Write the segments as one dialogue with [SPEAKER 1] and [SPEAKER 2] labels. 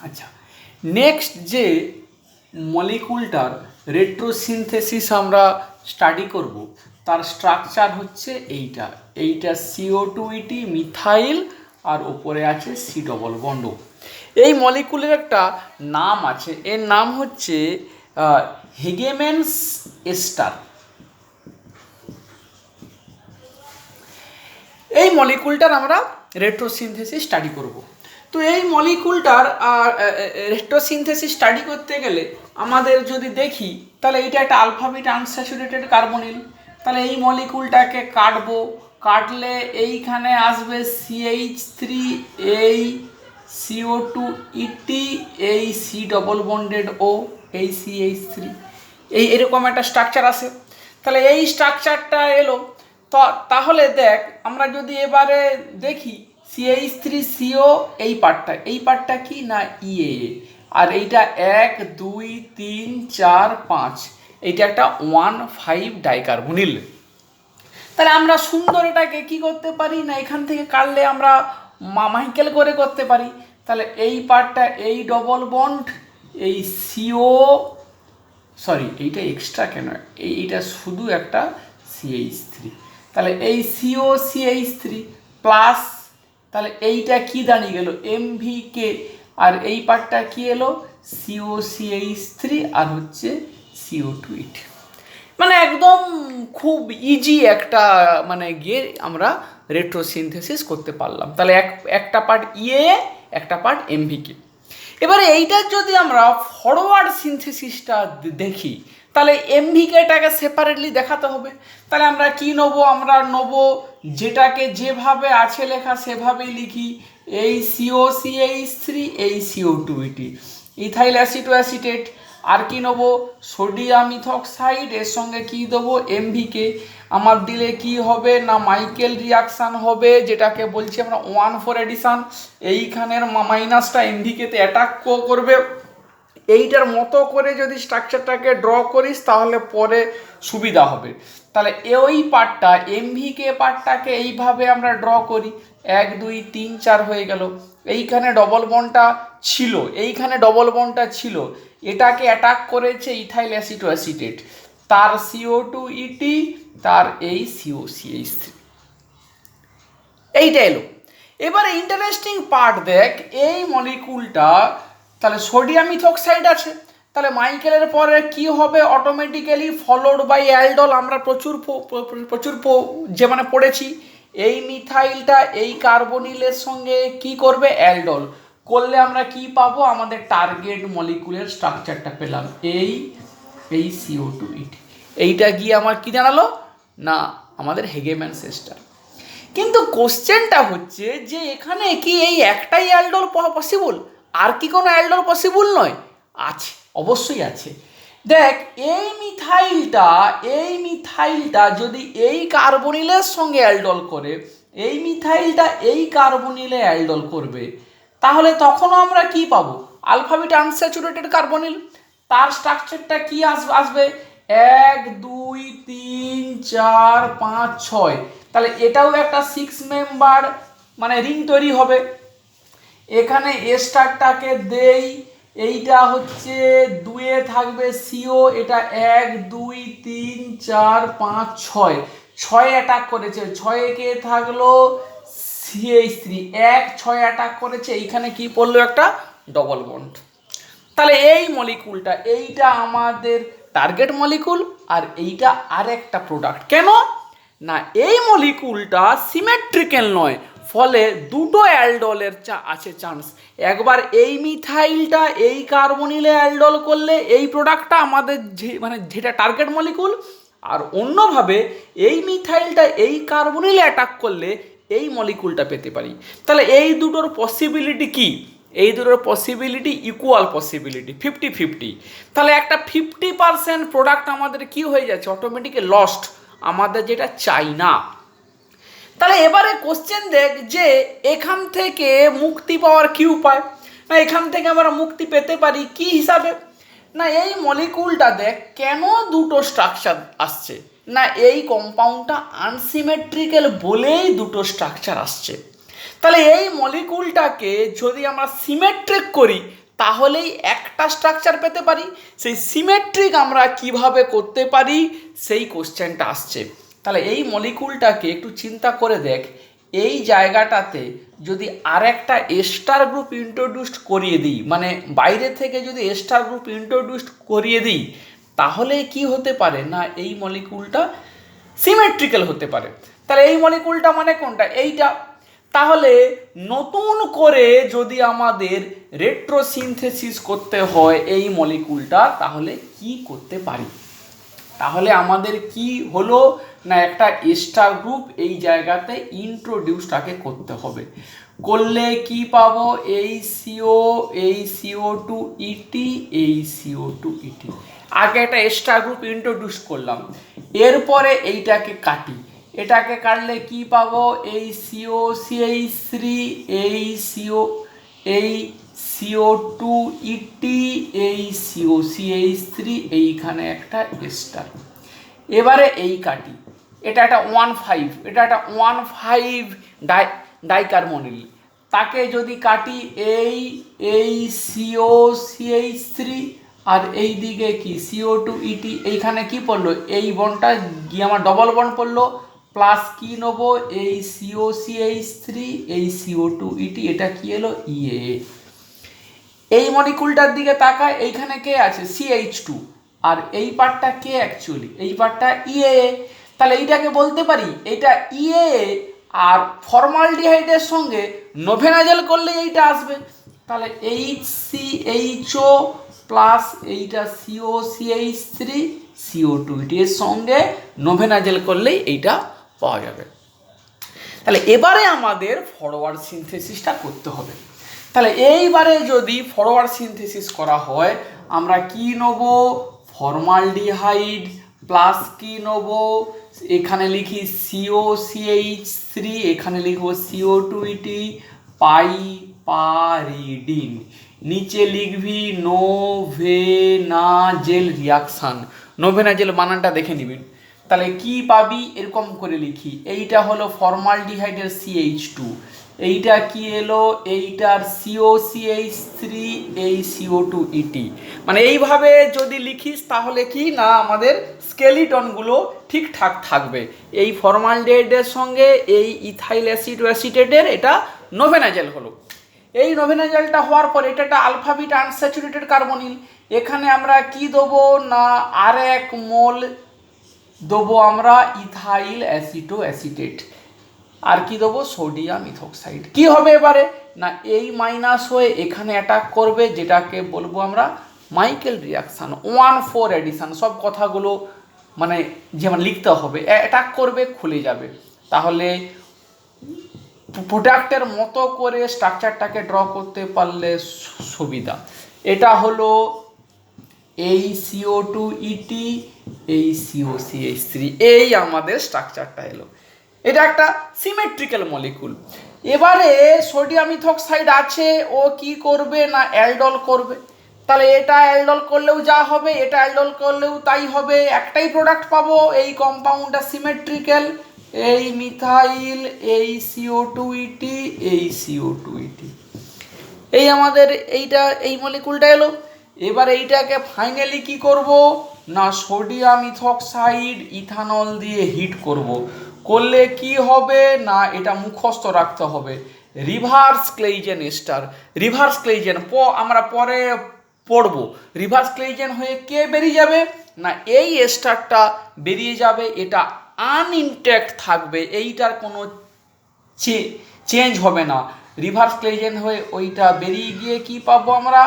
[SPEAKER 1] আচ্ছা, নেক্সট যে মলিকুলটার রেট্রোসিনথেসিস আমরা স্টাডি করব তার স্ট্রাকচার হচ্ছে এইটা CO2 মিথাইল আর ওপরে আছে C ডবল বন্ড। এই মলিকুলের একটা নাম আছে, এর নাম হচ্ছে হেগেম্যানস এস্টার। এই মলিকুলটার আমরা রেট্রোসিনথেসিস স্টাডি করব। তো এই মলিকুলটার রেট্রোসিনথেসিস স্টাডি করতে গেলে আমাদের যদি দেখি তাহলে এইটা একটা আলফাবিট আনস্যাচুরেটেড কার্বনিল। তাহলে এই মলিকুলটাকে কাটবো, কাটলে এইখানে আসবে CH3, এই CO2 এই C ডবল বন্ডেড O, এই CH3, এরকম একটা স্ট্রাকচার আসে। তাহলে এই স্ট্রাকচারটা এলো। তো তাহলে দেখ আমরা যদি এবারে দেখি CH3CO এই পার্টটা কি না EA, আর এইটা 1 2 3 4 5, এইটা একটা 1,5 ডাইকার্বনিল। তাহলে আমরা সুন্দর এটাকে কি করতে পারি না এখান থেকে কাটলে আমরা মাইকেল করে করতে পারি। তাহলে এই পার্টটা এই ডবল বন্ড এই এইটা এক্সট্রা কেন, এইটা শুধু একটা CH3। তাহলে এই CH3 প্লাস, তাহলে এইটা কি দাঁড়িয়ে গেল MVK, আর এই পার্টটা কি এলো COCH3 আর হচ্ছে CO2। মানে একদম খুব ইজি একটা গিয়ে আমরা রেট্রোসিনথেসিস করতে পারলাম। তাহলে একটা পার্ট একটা পার্ট MVK। এবারে এইটার যদি আমরা ফরওয়ার্ড সিনথেসিসটা দেখি তাহলে MVKটাকে সেপারেটলি দেখাতে হবে। তাহলে আমরা কি নেবো, আমরা নেবো যেটাকে যেভাবে আছে লেখা সেভাবেই লিখি, এই COCH3 এই CO2 ইথাইল অ্যাসিটোঅ্যাসিটেট। আর কি নেবো সোডিয়াম ইথক্সাইড, এর সঙ্গে কি দেবো MVK। আমার দিলে কি হবে না মাইকেল রিয়াকশান হবে, যেটাকে বলছি আমরা 1,4 এডিশন। এইখানের মাইনাসটা MVKতে অ্যাটাক করবে। এইটার মতো করে যদি স্ট্রাকচারটাকে ড্র করিস তাহলে পরে সুবিধা হবে। তাহলে ওই পার্টটা MVK পার্টটাকে এইভাবে আমরা ড্র করি, 1 2 3 4 হয়ে গেল। এইখানে ডবল বন্ডটা ছিল, এটাকে অ্যাটাক করেছে ইথাইল অ্যাসিটোঅ্যাসিটেট, তার CO2 তার এই COCH3, এইটা এলো। এবারে ইন্টারেস্টিং পার্ট দেখ, এই মলিকুলটা তাহলে সোডিয়াম ইথক্সাইড আছে, তাহলে মাইকেলের পরে কি হবে অটোমেটিক্যালি ফলোড বাই অ্যালডল। আমরা প্রচুর পড়েছি। এই মিথাইলটা এই কার্বনিলের সঙ্গে কি করবে অ্যালডল করলে আমরা কি পাবো, আমাদের টার্গেট মলিকুলের স্ট্রাকচারটা পেলাম এই CO2। এইটা গিয়ে আমার কি জানালো না আমাদের হেগেম্যানস এস্টার। কিন্তু কোশ্চেনটা হচ্ছে যে এখানে কি এই একটাই অ্যালডল পসিবল, আর কি কোনো অ্যালডল পসিবল নয়? আছে, অবশ্যই আছে। দেখ এই মিথাইলটা যদি এই কার্বনিলের সঙ্গে অ্যালডল করে, এই মিথাইলটা এই কার্বনিলে অ্যালডল করবে, তাহলে তখনও আমরা কি পাবো আলফাবিট আনস্যাচুরেটেড কার্বনিল। তার স্ট্রাকচারটা কি আসবে 1 2 3 4 5 6। তাহলে এটাও একটা 6 মেম্বার রিং তৈরি হবে। এখানে এস্টারটাকে দেই, এইটা হচ্ছে 2 থাকবে CO, এটা 1 2 3 4 5 6, 6 অ্যাটাক করেছে, 6 কে থাকলো CH3, 1 6 অ্যাটাক করেছে, এইখানে কি পড়লো একটা ডবল বন্ড। তাহলে এই মলিকুলটা এইটা আমাদের টার্গেট মলিকুল, আর এইটা আরেকটা প্রোডাক্ট। কেন না এই মলিকুলটা সিমেট্রিক্যাল নয়, ফলে দুটো অ্যালডলের আছে চান্স। একবার এই মিথাইলটা এই কার্বনিলে অ্যালডল করলে এই প্রোডাক্টটা আমাদের যেটা টার্গেট মলিকুল, আর অন্যভাবে এই মিথাইলটা এই কার্বনিলে অ্যাটাক করলে এই মলিকুলটা পেতে পারি। তাহলে এই দুটোর পসিবিলিটি কি, এই দুটোর পসিবিলিটি ইকুয়াল পসিবিলিটি 50-50। তাহলে একটা 50% প্রোডাক্ট আমাদের কি হয়ে যাচ্ছে অটোমেটিক্যালি লস্ট, আমাদের যেটা চাই না। তাহলে এবারে কোশ্চেন দেখ যে এখান থেকে মুক্তি পাওয়ার কি উপায়, না এখান থেকে আমরা মুক্তি পেতে পারি কি হিসাবে, না এই মলিকুলটা দেখ কেন দুটো স্ট্রাকচার আসছে, না এই কম্পাউন্ডটা আনসিমেট্রিক্যাল বলেই দুটো স্ট্রাকচার আসছে। তাহলে এই মলিকুলটাকে যদি আমরা সিমেট্রিক করি তাহলেই একটা স্ট্রাকচার পেতে পারি। সেই সিমেট্রিক আমরা কিভাবে করতে পারি সেই কোশ্চেনটা আসছে। তাহলে এই মলিকুলটাকে একটু চিন্তা করে দেখ, এই জায়গাটাতে যদি আর একটা এস্টার গ্রুপ ইন্ট্রোডিউসড করিয়ে দিই, মানে বাইরে থেকে যদি এস্টার গ্রুপ ইন্ট্রোডিউসড করিয়ে দিই, তাহলে কি হতে পারে না এই মলিকুলটা সিমেট্রিক্যাল হতে পারে। তাহলে এই মলিকুলটা মানে কোনটা? এইটা। তাহলে নতুন করে যদি আমাদের রেট্রোসিনথেসিস করতে হয় এই মলিকুলটা, তাহলে কি করতে পারি? তাহলে আমাদের কি হলো না একটা এস্টার গ্রুপ এই জায়গাতে ইন্ট্রোডিউসটাকে করতে হবে। করলে কি পাবো? এই CO2 ইটি, এই CO2 ইটি। আগে একটা এস্টার গ্রুপ ইন্ট্রোডিউস করলাম, এরপরে এইটাকে কাটি। এটাকে কাটলে কি পাবো? এই COCH3, এই CO2 ইটি, এই COCH3, এইখানে একটা এস্টার। এবারে এই কাটি, এটা একটা 1,5, এটা একটা 1,5 ডাইকার্বনিল। তাকে যদি কাটি এই COCH3 আর এই দিকে কি CO2 ইটি, এইখানে কি পড়লো? এই বন্ডটা গিয়ে আমার ডবল বন্ড পড়লো, প্লাস কি নেবো? এই COCH3, এই CO2 ইটি, এটা কি এলো? ইএ। এই মলিকুলটার দিকে তাকায়, এইখানে কে আছে? CH2, আর এই পার্টটা কে অ্যাকচুয়ালি? এই পার্টটা ইএ। তাহলে এইটাকে বলতে পারি এটা ইএ, আর ফর্মালডিহাইডের সঙ্গে নোভেনাজেল করলে এইটা আসবে। তাহলে HCHO প্লাস এইটা COCH3 CO2 এর সঙ্গে নোভেনাজেল করলেই এইটা পাওয়া যাবে। তাহলে এবারে আমাদের ফরওয়ার্ড সিনথেসিসটা করতে হবে। তাহলে এইবারে যদি ফরওয়ার্ড সিনথেসিস করা হয়, আমরা কি নেব? ফর্মালডিহাইড প্লাস কি নেব? এখানে লিখি COCH3, এখানে লিখব CO2 ইটি, পাইপারিডিন। নিচে লিখবি নোভেনাজেল রিয়াকশান। নোভেনাজেল বানানটা দেখে নিবেন। তাহলে কি পাবি? এরকম করে লিখি, এইটা হলো ফর্মালডিহাইডের CH2, এইটা কি এলো? এইটার COCH3, এই CO2 ইটি। মানে এইভাবে যদি লিখিস তাহলে কি না আমাদের স্কেলিটনগুলো ঠিকঠাক থাকবে। এই ফর্মালডিহাইডের সঙ্গে এই ইথাইল অ্যাসিটেটের এটা নোভেনাজেল হলো। এই নোভেনাজেলটা হওয়ার পর এটা একটা আলফা বিটা আনস্যাচুরেটেড কার্বনিল। এখানে আমরা কি দেবো না আর এক মোল দেবো আমরা ইথাইল অ্যাসিটেট, আর কি দেবো? সোডিয়াম ইথোক্সাইড। কি হবে এবারে না এই মাইনাস হয়ে এখানে অ্যাটাক করবে, যেটাকে বলবো আমরা মাইকেল রিয়াকশান, 1,4 অ্যাডিশন। সব কথাগুলো মানে যেমন লিখতে হবে, অ্যাটাক করবে, খুলে যাবে। তাহলে প্রোডাক্টের মতো করে স্ট্রাকচারটাকে ড্র করতে পারলে সুবিধা। এটা হলো এই CO2 ইটি, এই COCH3, এই আমাদের স্ট্রাকচারটা এলো। এটা একটা সিমেট্রিক্যাল মলিকুল। এবারে সোডিয়াম ইথোক্সাইড আছে, ও কি করবে না অ্যালডল করবে। তাহলে এটা অ্যালডল করলেও যা হবে, এটা অ্যালডল করলেও তাই হবে, একটাই প্রোডাক্ট পাবো। এই কম্পাউন্ডটা সিমেট্রিক্যাল, এই মিথাইল, এই CO2 ইটি, এই CO2 ইটি, এই আমাদের এইটা এই মলিকুলটা এলো। এবার এইটাকে ফাইনালি কি করব না সোডিয়াম ইথোক্সাইড ইথানল দিয়ে হিট করব। করলে কি হবে না এটা মুখস্থ রাখতে হবে, রিভার্স ক্লেইজেন এস্টার। রিভার্স ক্লেইজেন আমরা পরে পড়ব। রিভার্স ক্লেইজেন হয়ে কে বেরিয়ে যাবে না এই এস্টারটা বেরিয়ে যাবে, এটা আনইনট্যাক্ট থাকবে, এইটার কোনো চেঞ্জ হবে না। রিভার্স ক্লেইজেন হয়ে ওইটা বেরিয়ে গিয়ে কি পাবো আমরা?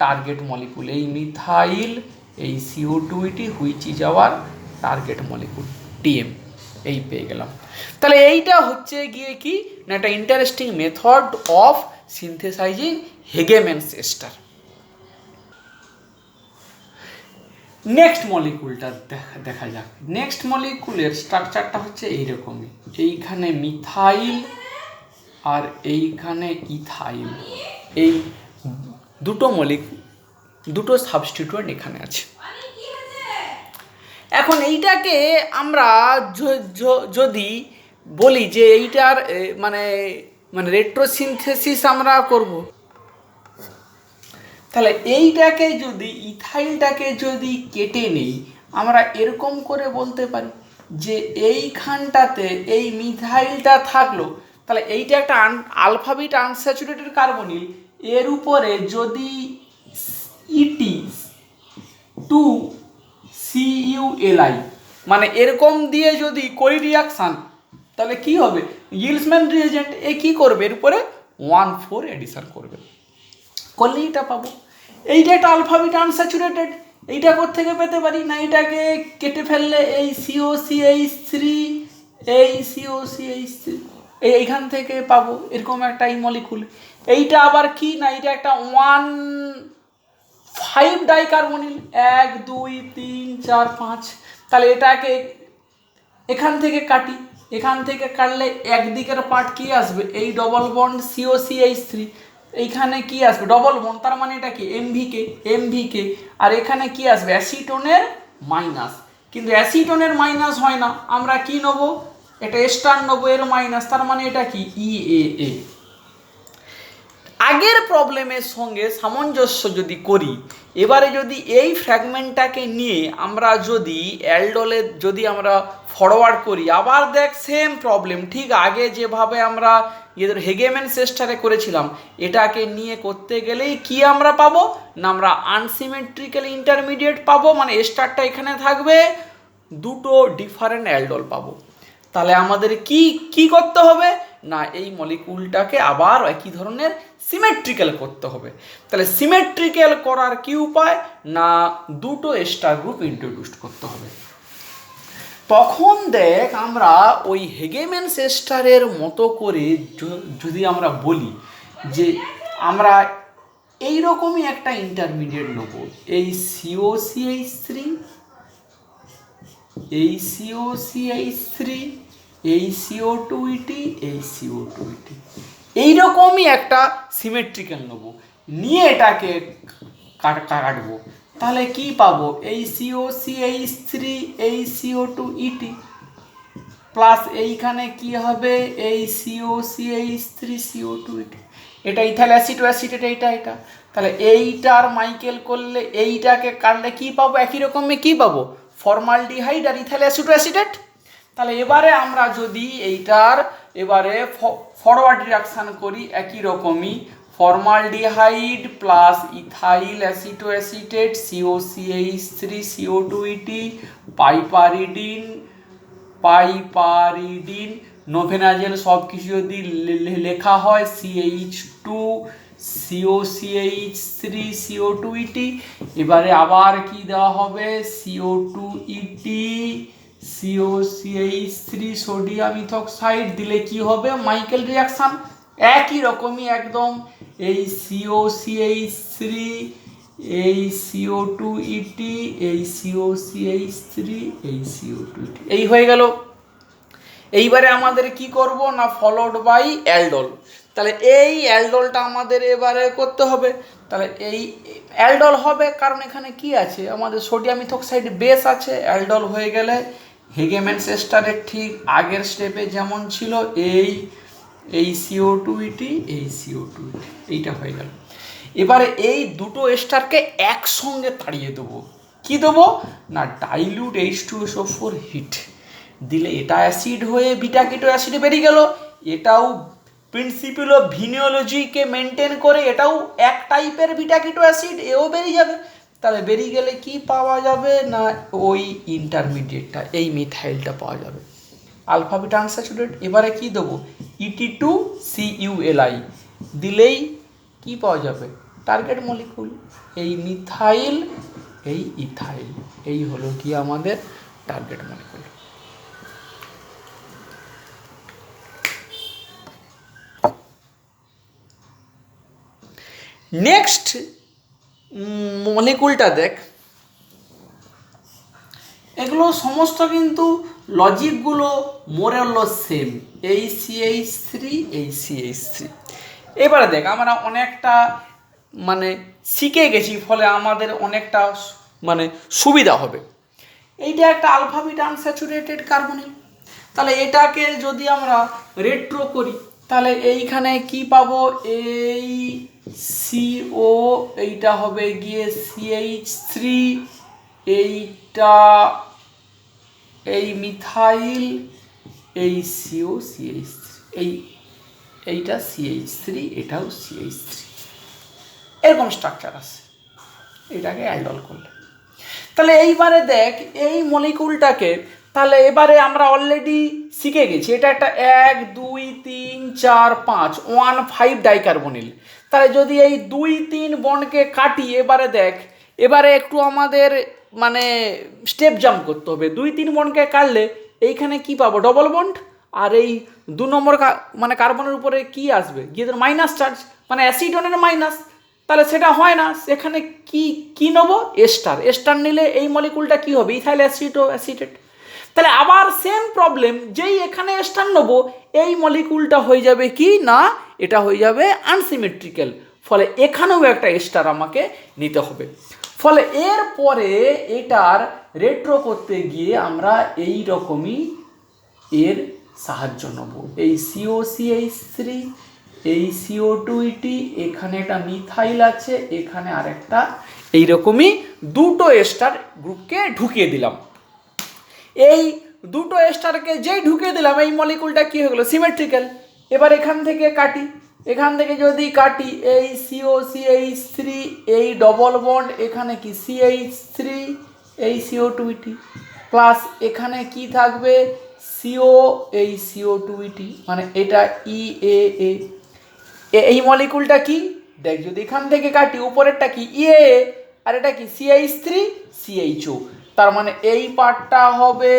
[SPEAKER 1] টার্গেট মলিকুল, এই মিথাইল, এই CO2 ইটি, which is our target molecule TM, এই পেয়ে গেলাম। তাহলে এইটা হচ্ছে গিয়ে কি না একটা interesting method of synthesizing Hagemann's ester. Next মলিকুলটা দেখা যাক। নেক্সট মলিকুলের স্ট্রাকচারটা হচ্ছে এইরকমই, এইখানে মিথাইল আর এইখানে ইথাইল, এই দুটো সাবস্টিটিউয়েন্ট এখানে আছে। এখন এইটাকে আমরা যদি বলি যে এইটার মানে রেট্রোসিনথেসিস আমরা করব, তাহলে এইটাকে যদি ইথাইলটাকে যদি কেটে নেই আমরা এরকম করে বলতে পারি যে এইখানটাতে এই মিথাইলটা থাকলো, তাহলে এইটা একটা আলফাবিট আনস্যাচুরেটেড কার্বনিল, এর উপরে যদি ইটি টু CuLi মানে এরকম দিয়ে যদি করি রিয়াকশান, তাহলে কি হবে, গিলসম্যান রিয়েজেন্ট এ কি করবে, এর উপরে 1,4 এডিশন করবে, করলে এটা পাবো। এইটা একটা আলফাবিট আনস্যাচুরেটেড, এইটা কোত্থেকে পেতে পারি না, এটাকে কেটে ফেললে এই COCH3 এই COCH3 এইখান থেকে পাবো এরকম একটা এই মলিকুল। এইটা আবার কি না, এটা একটা 1,5 ডাইকার্বনিল, 1 2 3 4 5, তাহলে এটাকে এখান থেকে কাটি, এখান থেকে কাটলে একদিকের পার্ট কি আসবে, এই ডবল বন্ড COCH3, এইখানে কি আসবে ডবল বন্ড, তার মানে এটা কি এমভিকে, আর এখানে কি আসবে অ্যাসিটোনের মাইনাস, কিন্তু অ্যাসিটোনের মাইনাস হয় না, আমরা কি নেবো, এটা স্টার নেবো এর মাইনাস, তার মানে এটা কি EAA। আগের প্রবলেমের সঙ্গে সামঞ্জস্য যদি করি, এবারে যদি এই ফ্র্যাগমেন্টটাকে নিয়ে আমরা যদি অ্যালডোলে যদি আমরা ফরওয়ার্ড করি, আবার দেখ সেম প্রবলেম, ঠিক আগে যেভাবে আমরা হেগেম্যান সেস্টারে করেছিলাম, এটাকে নিয়ে করতে গেলেই কি আমরা পাবো না, আমরা আনসিমেট্রিক্যাল ইন্টারমিডিয়েট পাবো, মানে স্টারটা এখানে থাকবে, দুটো ডিফারেন্ট অ্যালডোল পাবো। তাহলে আমাদের কি কি করতে হবে না, এই মলিকুলটাকে আবার একই ধরনের সিমেট্রিক্যাল করতে হবে। তাহলে সিমেট্রিক্যাল করার কি উপায় না, দুটো স্টার গ্রুপ ইন্ট্রোডিউস করতে হবে। তখন দেখ আমরা ওই হেগেম্যান সেস্টারের মতো করে যদি আমরা বলি যে আমরা এইরকমই একটা ইন্টারমিডিয়েট নেব, এই COCH3 এই COCH3 এই CO2ET এই CO2ET, এইরকমই একটা সিমেট্রিক্যাল নেব, নিয়ে এটাকে কাটবো, তাহলে কি পাবো, এই COCH3 এই CO2ET প্লাস এইখানে কি হবে এই COCH3 CO2ET, এটা ইথাইল অ্যাসিটেট এটা, তাহলে এইটার মাইকেল করলে এইটাকে কাটলে কি পাবো, একই রকমই কি পাবো, ফর্মালডিহাইড আর ইথাইল অ্যাসিটেট। তাহলে এবারে আমরা যদি এইটার এবারে ফরওয়ার্ড রিয়াকশান করি, একই রকমই formaldehyde plus ethyl acetate COCH3 CO2ET পাইপারিডিন নোভেনাজেল সব কিছু যদি লেখা হয় CH2 COCH3 CO2ET, এবারে আবার কি দেওয়া হবে CO2ET COCH3 সোডিয়াম ইথক্সাইড দিলে কি হবে মাইকেল রিয়াকশান, একই রকমই একদম, এই COCH3 এই CO2ET এই COCH3 এই CO2ET, এই হয়ে গেল। এইবারে আমাদের কি করব না, ফলোড বাই অ্যালডোল, তাহলে এই অ্যালডোলটা আমাদের এবারে করতে হবে, তাহলে এই অ্যালডোল হবে কারণ এখানে কি আছে, আমাদের সোডিয়াম ইথক্সাইড বেস আছে, অ্যালডোল হয়ে গেলে হেগেম্যান সেস্টারের ঠিক আগের স্টেপে যেমন ছিল এই CO2ET এই CO2ET, এইটা হয়ে গেল। এবারে এই দুটো স্টারকে একসঙ্গে তাড়িয়ে দেবো, কি দেবো না ডাইলিউট H2SO4 হিট দিলে এটা অ্যাসিড হয়ে বিটা কিটো অ্যাসিডে বেরিয়ে গেল, এটাও প্রিন্সিপাল অফ ভিনিওলজিকে মেনটেন করে এটাও এক টাইপের বিটা কিটো অ্যাসিড, এও বেরিয়ে যাবে। তাহলে বেরিয়ে গেলে কি পাওয়া যাবে না ওই ইন্টারমিডিয়েটটা এই মিথাইলটা পাওয়া যাবে, আলফাবিট আনস্যাচুরেট। এবারে কি দেবো ET2CuLi দিলেই কি পাওয়া যাবে টার্গেট মলিকুল, এই মিথাইল এই ইথাইল, এই হলো কি আমাদের টার্গেট মলিকুল। নেক্সট মলিকুলটা দেখ, এগুলো সমস্ত কিন্তু লজিকগুলো মোরাল সেম, এই CH3 এই CH3। এবারে দেখ আমরা অনেকটা মানে শিখে গেছি, ফলে আমাদের অনেকটা মানে সুবিধা হবে। এইটা একটা আলফাবিট আনস্যাচুরেটেড কার্বনিল, তাহলে এটাকে যদি আমরা রেট্রো করি তাহলে এইখানে কি পাবো, এই সিও, এইটা হবে গিয়ে CH3, এইটা এই মিথাইল, এই সিও CH3, এইটা CH3, এটাও CH3, এরকম স্ট্রাকচার আছে এটাকে অ্যালডল করলে। তাহলে এইবারে দেখ এই মলিকুলটাকে, তাহলে এবারে আমরা অলরেডি শিখে গেছি এটা একটা 1 2 3 4 5 1,5 ডাইকার্বনিল। তাহলে যদি এই 2 3 বন্ডকে কাটি, এবারে দেখ এবারে একটু আমাদের মানে স্টেপ জাম্প করতে হবে। 2 3 বন্ডকে কাটলে এইখানে কি পাবো? Double bond. আর এই 2 নম্বর মানে কার্বনের উপরে কি আসবে? গিয়ে মাইনাস চার্জ, মানে অ্যাসিডনের মাইনাস। তাহলে সেটা হয় না, সেখানে কি কি নেবো? এস্টার। এস্টার নিলে এই মলিকুলটা কি হবে? Ethyl acetate. তাহলে আবার সেম প্রবলেম, যেই এখানে এস্টার নেবো এই মলিকুলটা হয়ে যাবে কি না, এটা হয়ে যাবে আনসিমেট্রিক্যাল। ফলে এখানেও একটা এস্টার আমাকে নিতে হবে। ফলে এর পরে এটার রেট্রো করতে গিয়ে আমরা এই রকমই এর সাহায্য নেব। এই COCH3, এই CO2, এখানে একটা মিথাইল আছে, এখানে আরেকটা, এইরকমই দুটো এস্টার গ্রুপকে ঢুকিয়ে দিলাম। এই দুটো এস্টারকে যেই ঢুকিয়ে দিলাম এই মলিকুলটা কি হয়ে গেল? সিমেট্রিক্যাল। এবার এখান থেকে কাটি, এখান থেকে যদি কাটি এই COCH3, এই ডবল বন্ড, এখানে কি CH3, এই CO2, প্লাস এখানে কি থাকবে? CO, এই CO2, মানে এটা EAA। এই মলিকুলটা কি দেখ, যদি এখান থেকে কাটি উপরেরটা কি EAA, আর এটা কি CH3 CHO। তার মানে এই পার্টটা হবে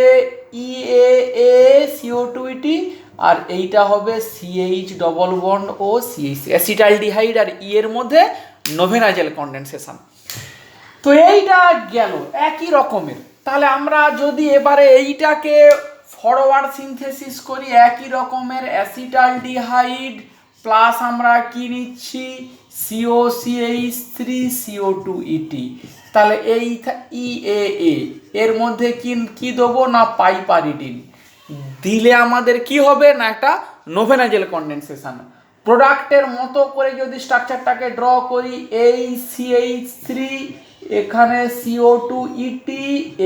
[SPEAKER 1] EAA CO2, আর এইটা হবে CH ডবল বন্ড ও CH অ্যাসিটালডিহাইড, আর এর মধ্যে নোভেনাজেল কনডেনসেশন। তো এইটা গেল একই রকমের। তাহলে আমরা যদি এবারে এইটাকে ফরওয়ার্ড সিনথেসিস করি, একই রকমের অ্যাসিটালডিহাইড প্লাস আমরা কি নিচ্ছি? COCH3 CO2, তাহলে এই EAA এর মধ্যে কি দেবো না? পাইপারিডিন দিলে আমাদের কি হবে না? একটা নোভেনাজেল কনডেনসেশন। প্রোডাক্টের মতো করে যদি স্ট্রাকচারটাকে ড্র করি, এই CH3, এখানে CO2,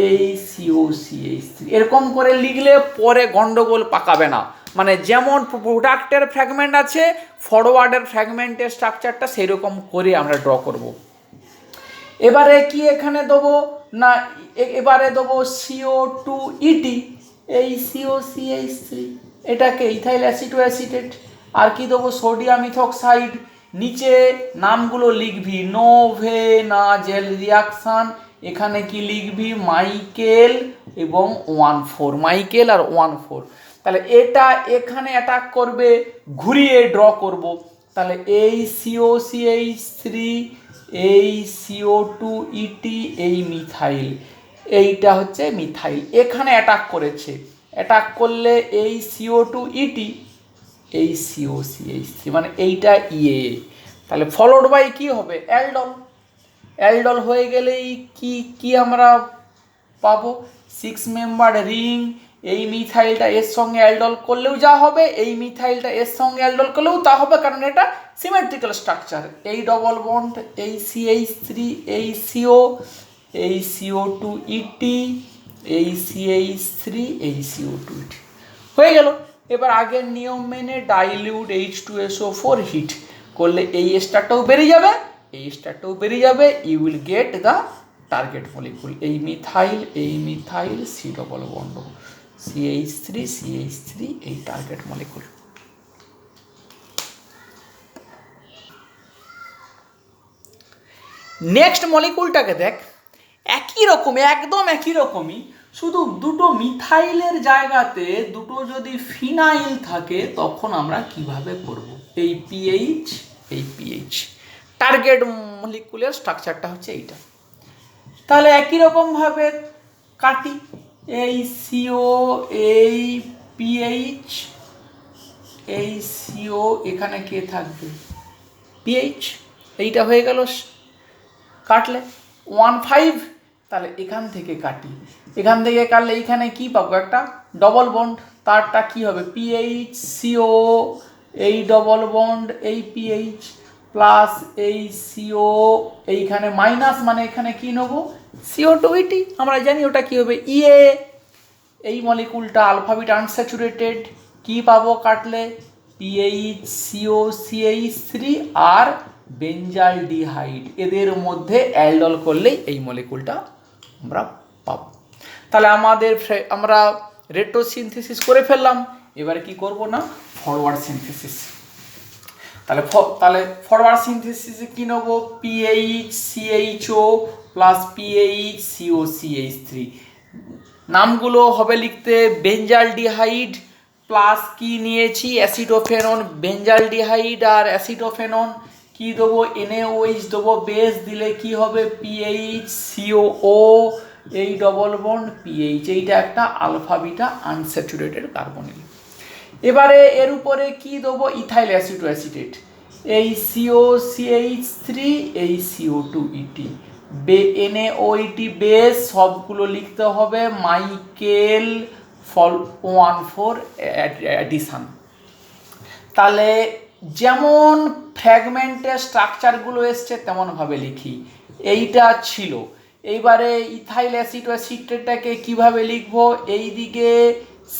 [SPEAKER 1] এই COCH3, এরকম করে লিখলে পরে গন্ডগোল পাকাবে না। মানে যেমন প্রোডাক্টের ফ্র্যাগমেন্ট আছে, ফরওয়ার্ডের ফ্র্যাগমেন্টের স্ট্রাকচারটা সেরকম করে আমরা ড্র করব। এবারে কি এখানে দেবো না? এবারে দেবো CO2, এই COCH3, এটাকে ইথাইল অ্যাসিটেট। আর কি দেবো? Sodium ethoxide. নিচে নামগুলো লিখবি, নোভেনাজেল রিয়াকশান। এখানে কি লিখবি? মাইকেল এবং 1,4, মাইকেল আর 1,4। তাহলে এটা এখানে অ্যাটাক করবে, ঘুরিয়ে ড্র করব। তাহলে এই COCH3, এই CO2, এই মিথাইল, এইটা হচ্ছে মিথাইল, এখানে অ্যাটাক করেছে। অ্যাটাক করলে এই CO2, এই COCH3, মানে এইটা EAA। তাহলে ফলোড বাই কি হবে? অ্যালডল। অ্যালডল হয়ে গেলেই কি আমরা পাবো? 6 মেম্বার রিং। এই মিথাইলটা এর সঙ্গে অ্যালডল করলেও যা হবে, এই মিথাইলটা এর সঙ্গে অ্যালডল করলেও তা হবে, কারণ এটা সিমেট্রিক্যাল স্ট্রাকচার। এই ডবল বন্ড, এই CH3, এই CO, এই CO2, এই CH3, এই CO2, হয়ে গেল। এবার আগের নিয়ম মেনে ডাইলিউট H2SO4 হিট করলে এই স্টারটাও বেরিয়ে যাবে, এই স্টারটাও বেরিয়ে যাবে। You will get the target molecule. এই methyl C double bond, CH3 এই টার্গেট মলিকুল। নেক্সট মলিকুলটাকে দেখ, একই রকম, একদম একই রকমই, শুধু দুটো মিথাইলের জায়গাতে দুটো যদি ফিনাইল থাকে তখন আমরা কিভাবে করব? এই PH, এই PH, টার্গেট মলিকুলের স্ট্রাকচারটা হচ্ছে এইটা। তাহলে একই রকমভাবে কাটি, এই CO, এই PH, এই CO, এখানে কে থাকবে? PH, এইটা হয়ে গেল। কাটলে 1,5, তাহলে এখান থেকে কাটি, এখান থেকে কাটলে এইখানে কি পাবো? একটা ডবল বন্ড, তারটা কি হবে? PH CO, এই ডবল বন্ড, এই PH, প্লাস এই সিও, এইখানে মাইনাস মানে এখানে কি নেব CO2 ইটি, আমরা জানি ওটা কি হবে ইএ। এই মলিকুলটা আলফাবিট আনস্যাচুরেটেড, কি পাবো কাটলে PHCOCH3 আর বেঞ্জালডিহাইড, এদের মধ্যে অ্যালডল করলেই এই মলিকুলটা আমরা পাবো। তাহলে আমরা রেট্রোসিনথেসিস করে ফেললাম, এবারে কি করব না ফরওয়ার্ড সিনথেসিস। তাহলে ফরওয়ার্ড সিনথেসিসে কি নেব PHCHO প্লাস PHCOCH3, নামগুলো হবে লিখতে বেঞ্জালডিহাইড প্লাস কি নিয়েছি অ্যাসিডোফেনন, বেঞ্জালডিহাইড আর অ্যাসিডোফেনন কি দেবো NaOH দেবো, বেস দিলে কি হবে PHCOO, এই ডবল বন্ড PH, এইটা একটা আলফা বিটা আনস্যাচুরেটেড কার্বনিল। এবারে এর উপরে কি দেবো ইথাইল অ্যাসিটোঅ্যাসিটেট, এই COCH3 এই CO2 ইটি, NaOET বেস সবগুলো লিখতে হবে মাইকেল 14 অ্যাডিশন। তাহলে যেমন ফ্র্যাগমেন্টের স্ট্রাকচারগুলো এসছে তেমনভাবে লিখি, এইটা ছিল। এইবারে ইথাইল অ্যাসিটোঅ্যাসিটেটটাকে কিভাবে লিখবো, এই দিকে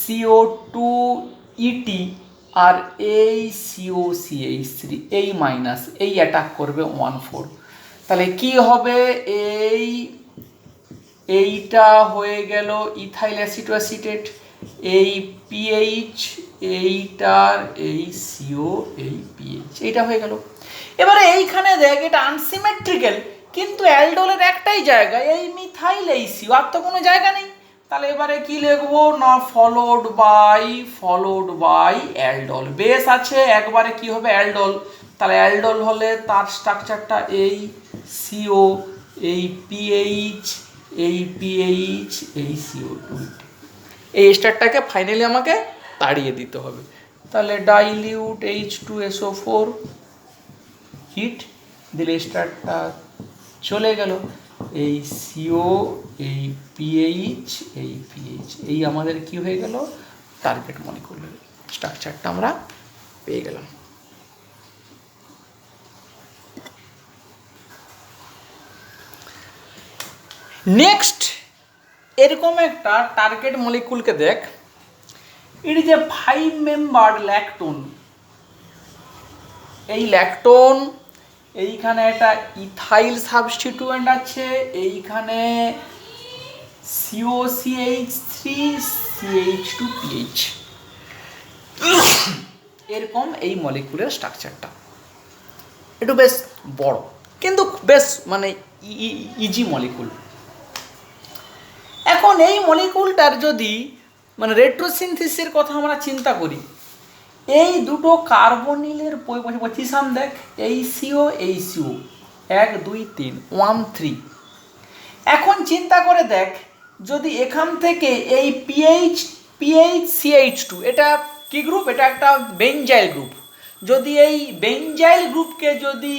[SPEAKER 1] CO2 ইটি আর এই COCH3 এই মাইনাস, এই অ্যাটাক করবে 14, তাহলে কি হবে এইটা হয়ে গেল ইথাইল অ্যাসিটোঅ্যাসিটেট, এই পিএইচ, এইটার এই CO এই পিএইচ, এইটা হয়ে গেল। এবারে এইখানে দেখ এটা আনসিমেট্রিক্যাল, কিন্তু অ্যালডোলের একটাই জায়গা এই মিথাইল এই CO, আর তো কোনো জায়গা নেই। তাহলে এবারে কি লিখবো না ফলোড বাই অ্যালডোল, বেস আছে একবারে কি হবে অ্যালডোল, তাহলে অ্যালডোল হলে তার স্ট্রাকচারটা এই CO এই পিএইচ এই পিএইচ এই CO2, এই স্টারটাকে ফাইনালি আমাকে তাড়িয়ে দিতে হবে। তাহলে ডাইলিউট H2SO4 হিট দিলে স্টারটা চলে গেল, এই CO এই পিএইচ এই পিএইচ, এই আমাদের কি হয়ে গেল টার্গেট মলিকুলের স্ট্রাকচারটা আমরা পেয়ে গেলাম। নেক্সট এরকম একটা টার্গেট মলিকুলকে দেখ, এটি যে 5 মেম্বার্ড ল্যাকটোন, এই ল্যাকটোন এইখানে একটা ইথাইল সাবস্টিটিউয়েন্ট আছে, এইখানে COCH3 CH2PH, এরকম এই মলিকুলের স্ট্রাকচারটা একটু বেশ বড় কিন্তু বেশ মানে ইজি মলিকুল। এখন এই মলিকুলটার যদি মানে রেট্রোসিনথেসিসের কথা আমরা চিন্তা করি, এই দুটো কার্বনিলের পজিশন দেখ, এই CO এই CO 1 2 3 1 3। এখন চিন্তা করে দেখ যদি এখান থেকে এই PHCH2, এটা কি গ্রুপ, এটা একটা বেঞ্জাইল গ্রুপ, যদি এই বেঞ্জাইল গ্রুপকে যদি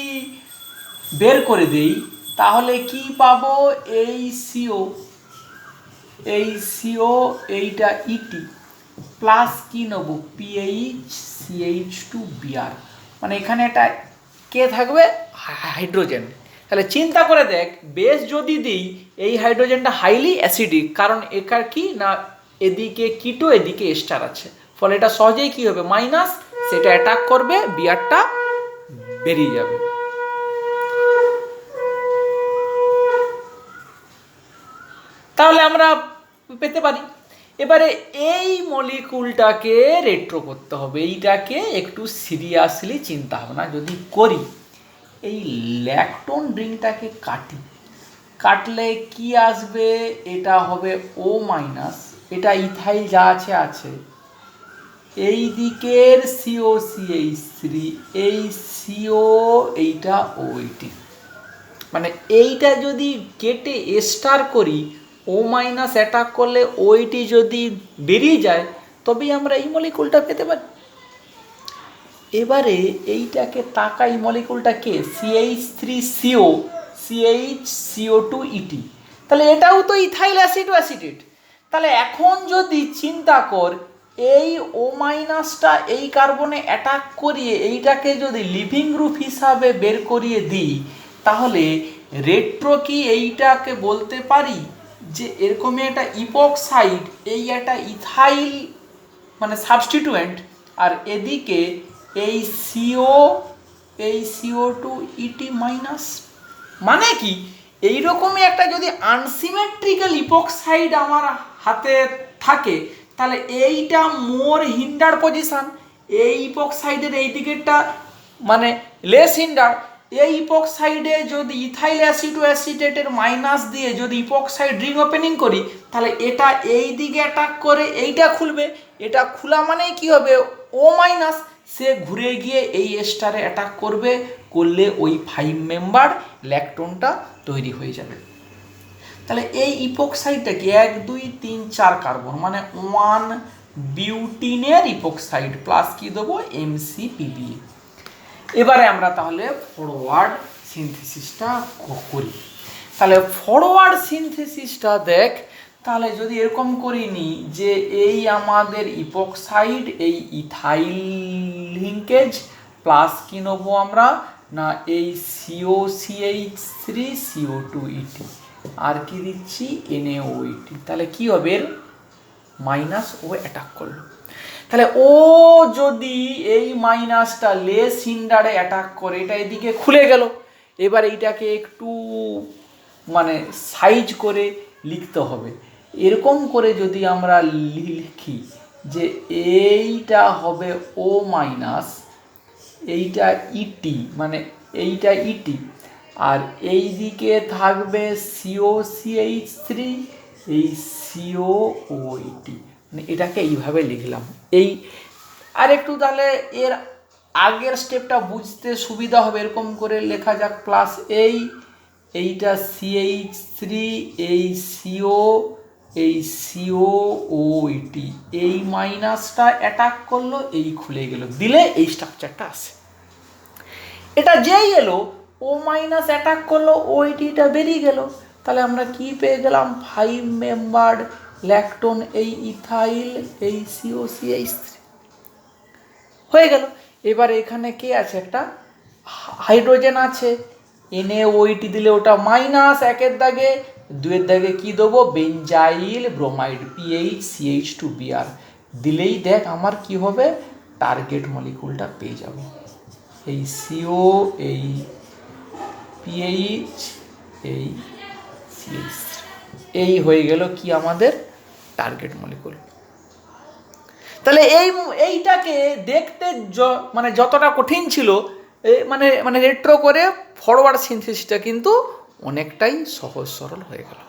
[SPEAKER 1] বের করে দেই তাহলে কি পাবো এই CO এইটা ইটি প্লাস কি নেব PHCH2Br, মানে এখানে একটা কে থাকবে হাইড্রোজেন। তাহলে চিন্তা করে দেখ বেস যদি দিই এই হাইড্রোজেনটা হাইলি অ্যাসিডিক, কারণ একার কি না এদিকে কিটো এদিকে এস্টার আছে, ফলে এটা সহজেই কি হবে মাইনাস, সেটা অ্যাটাক করবে বিআরটা বেরিয়ে যাবে। তাহলে আমরা পেতে পারি। এবারে এই মলিকুলটাকে রেট্রো করতে হবে, এইটাকে একটু সিরিয়াসলি চিন্তা ভাবনা যদি করি, এই ল্যাকটোন রিংটাকে কাটলে কি আসবে, এটা হবে O মাইনাস, এটা ইথাইল যা আছে, এই দিকের COCH3 এই CO এইটা OET, মানে এইটা যদি কেটে এস্টার করি O মাইনাস অ্যাটাক করলে OET যদি বেরিয়ে যায় তবেই আমরা এই মলিকুলটা পেতে পারি। এবারে এইটাকে তাকাই মলিকুলটা কে CH3CO CHCO2ET, তাহলে এটাও তো ইথাইল অ্যাসিটোঅ্যাসিটেট। তাহলে এখন যদি চিন্তা কর এই ও মাইনাসটা এই কার্বনে অ্যাটাক করিয়ে এইটাকে যদি লিভিং গ্রুপ হিসাবে বের করিয়ে দিই, তাহলে রেট্রো কি এইটাকে বলতে পারি যে এরকমই একটা ইপক্সাইড, এই একটা ইথাইল মানে সাবস্টিটুয়েন্ট, আর এদিকে এই CO2 ইটি মাইনাস। মানে কি এইরকমই একটা যদি আনসিমেট্রিক্যাল ইপক্সাইড আমার হাতে থাকে, তাহলে এইটা মোর হিন্ডার পজিশন, এই ইপক্সাইডের এই দিকেরটা মানে লেস হিন্ডার। এই ইপক্সাইডে যদি ইথাইল অ্যাসিটেটের মাইনাস দিয়ে যদি ইপক্সাইড রিং ওপেনিং করি, তাহলে এটা এই দিকে অ্যাটাক করে এইটা খুলবে, এটা খোলা মানেই কি হবে ও মাইনাস, সে ঘুরে গিয়ে এই স্টারে অ্যাটাক করবে, করলে ওই 5 মেম্বার ল্যাকটোনটা তৈরি হয়ে যাবে। তাহলে এই ইপক্সাইডটা কি 1 2 3 4 কার্বন মানে 1 বিউটিনের ইপক্সাইড প্লাস কি দেবো MCPBA। এবারে আমরা তাহলে ফরওয়ার্ড সিনথেসিসটা করি। তাহলে ফরওয়ার্ড সিনথেসিসটা দেখ, তাহলে যদি এরকম করিনি যে এই আমাদের ইপক্সাইড এই ইথাইল লিঙ্কেজ প্লাস কি নেবো আমরা না এই COCH3 CO2 ইটি আর কি দিচ্ছি NaOET, তাহলে কি হবে এর মাইনাস ও অ্যাটাক করলো। তাহলে ও যদি এই মাইনাসটা লেস হিন্ডারে অ্যাটাক করে, এটা এদিকে খুলে গেল। এবার এইটাকে একটু মানে সাইজ করে লিখতে হবে। এরকম করে যদি আমরা লিখি যে এইটা হবে ও মাইনাস, এইটা ইটি মানে এইটা ইটি, আর এই দিকে থাকবে COCH3 এই COOET, মানে এটাকে এইভাবে লিখলাম। এই আর একটু তাহলে এর আগের স্টেপটা বুঝতে সুবিধা হবে, এরকম করে লেখা যাক প্লাস এইটা CH3 এই COOET এই মাইনাসটা অ্যাটাক করলো, এই খুলে গেল, দিলে এই স্ট্রাকচারটা আসে। এটা যেই এলো ও মাইনাস অ্যাটাক করলো, ওইটিটা বেরিয়ে গেল, তাহলে আমরা কি পেয়ে গেলাম 5 মেম্বার ল্যাকটোন এই ইথাইল এই COCH3 হয়ে গেল। এবার এখানে কে আছে একটা হাইড্রোজেন আছে, NaOET দিলে ওটা মাইনাস 1 দাগে, 2 দাগে কি দেবো বেঞ্জাইল ব্রোমাইড PHCH2Br দিলেই দেখ আমার কি হবে টার্গেট মলিকুলটা পেয়ে যাব, এই CO এই PH এই CH3, এই হয়ে গেল কি আমাদের টার্গেট মলিকুল। তাহলে এইটাকে দেখতে মানে যতটা কঠিন ছিল মানে রেট্রো করে ফরওয়ার্ড সিনথেসিসটা কিন্তু অনেকটাই সহজ সরল হয়ে গেল।